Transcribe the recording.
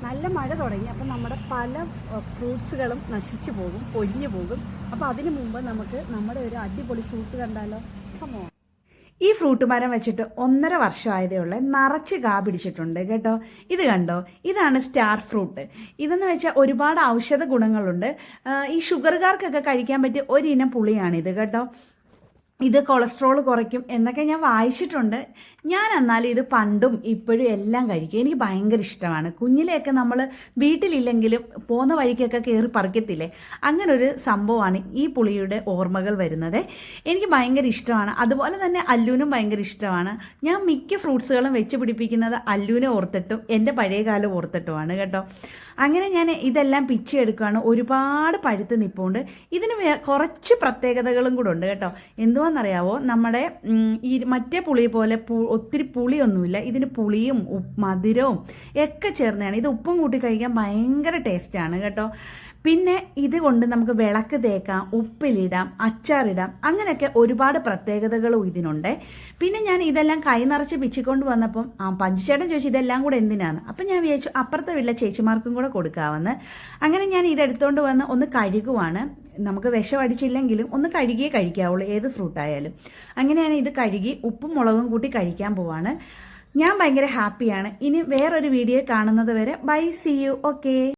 നല്ല മഴ തുടങ്ങി. അപ്പം നമ്മുടെ പല ഫ്രൂട്ട്സുകളും നശിച്ചു പോകും, പൊരിഞ്ഞു പോകും. അപ്പോൾ അതിനു മുമ്പ് നമുക്ക് നമ്മുടെ ഒരു അടിപൊളി ഫ്രൂട്ട് കണ്ടാലോ? കമോ. ഈ ഫ്രൂട്ട് മരം വെച്ചിട്ട് 1.5 വർഷമായതേ ഉള്ളൂ. നിറച്ച് കാ പിടിച്ചിട്ടുണ്ട് കേട്ടോ. ഇത് കണ്ടോ, ഇതാണ് സ്റ്റാർ ഫ്രൂട്ട്. ഇതെന്ന് വെച്ചാൽ ഒരുപാട് ഔഷധ ഗുണങ്ങളുണ്ട്. ഈ ഷുഗർകാർക്കൊക്കെ കഴിക്കാൻ പറ്റിയ ഒരിനം പുളിയാണിത് കേട്ടോ. ഇത് കൊളസ്ട്രോൾ കുറയ്ക്കും എന്നൊക്കെ ഞാൻ വായിച്ചിട്ടുണ്ട്. ഞാൻ എന്നാലും ഇത് പണ്ടും ഇപ്പോഴും എല്ലാം കഴിക്കും. എനിക്ക് ഭയങ്കര ഇഷ്ടമാണ്. കുഞ്ഞിലെയൊക്കെ നമ്മൾ വീട്ടിലില്ലെങ്കിലും പോകുന്ന വഴിക്കൊക്കെ കയറി പറിക്കത്തില്ലേ, അങ്ങനെ ഒരു സംഭവമാണ് ഈ പുളിയുടെ ഓർമ്മകൾ വരുന്നത്. എനിക്ക് ഭയങ്കര ഇഷ്ടമാണ്. അതുപോലെ തന്നെ അല്ലുവിനും ഭയങ്കര ഇഷ്ടമാണ്. ഞാൻ മിക്ക ഫ്രൂട്ട്സുകളും വെച്ച് പിടിപ്പിക്കുന്നത് അല്ലുവിനെ ഓർത്തിട്ടും എൻ്റെ പഴയകാലം ഓർത്തിട്ടുമാണ് കേട്ടോ. അങ്ങനെ ഞാൻ ഇതെല്ലാം പിച്ചെടുക്കുകയാണ്. ഒരുപാട് പഴുത്ത് നിൽപ്പുണ്ട്. ഇതിന് കുറച്ച് പ്രത്യേകതകളും കൂടെ ഉണ്ട് കേട്ടോ. എന്തുവാണെന്നറിയാവോ, നമ്മുടെ ഈ മറ്റേ പുളി പോലെ ഒത്തിരി പുളിയൊന്നുമില്ല. ഇതിന് പുളിയും മധുരവും ഒക്കെ ചേർന്നതാണ്. ഇത് ഉപ്പും കൂട്ടി കഴിക്കാൻ ഭയങ്കര ടേസ്റ്റാണ് കേട്ടോ. പിന്നെ ഇതുകൊണ്ട് നമുക്ക് വിളക്ക് തേക്കാം, ഉപ്പിലിടാം, അച്ചാറിടാം, അങ്ങനെയൊക്കെ ഒരുപാട് പ്രത്യേകതകളും ഇതിനുണ്ട്. പിന്നെ ഞാൻ ഇതെല്ലാം കൈ നിറച്ച് പിച്ചിക്കൊണ്ട് വന്നപ്പം പഞ്ചുചേട്ടൻ ചോദിച്ചു ഇതെല്ലാം കൂടെ എന്തിനാണ്. അപ്പം ഞാൻ വിചാരിച്ചു അപ്പുറത്തെ വീട്ടിലെ ചേച്ചിമാർക്കും കൂടെ കൊടുക്കാമെന്ന്. അങ്ങനെ ഞാൻ ഇതെടുത്തുകൊണ്ട് വന്ന് ഒന്ന് കഴുകുവാണ്. നമുക്ക് വിഷം അടിച്ചില്ലെങ്കിലും ഒന്ന് കഴുകിയേ കഴിക്കാവുള്ളൂ, ഏത് ഫ്രൂട്ടായാലും. അങ്ങനെയാണ് ഇത് കഴുകി ഉപ്പും മുളകും കൂട്ടി കഴിക്കാൻ പോവാണ്. ഞാൻ ഭയങ്കര ഹാപ്പിയാണ്. ഇനി വേറൊരു വീഡിയോ കാണുന്നത് വരെ ബൈ, സീ യു, ഓക്കേ.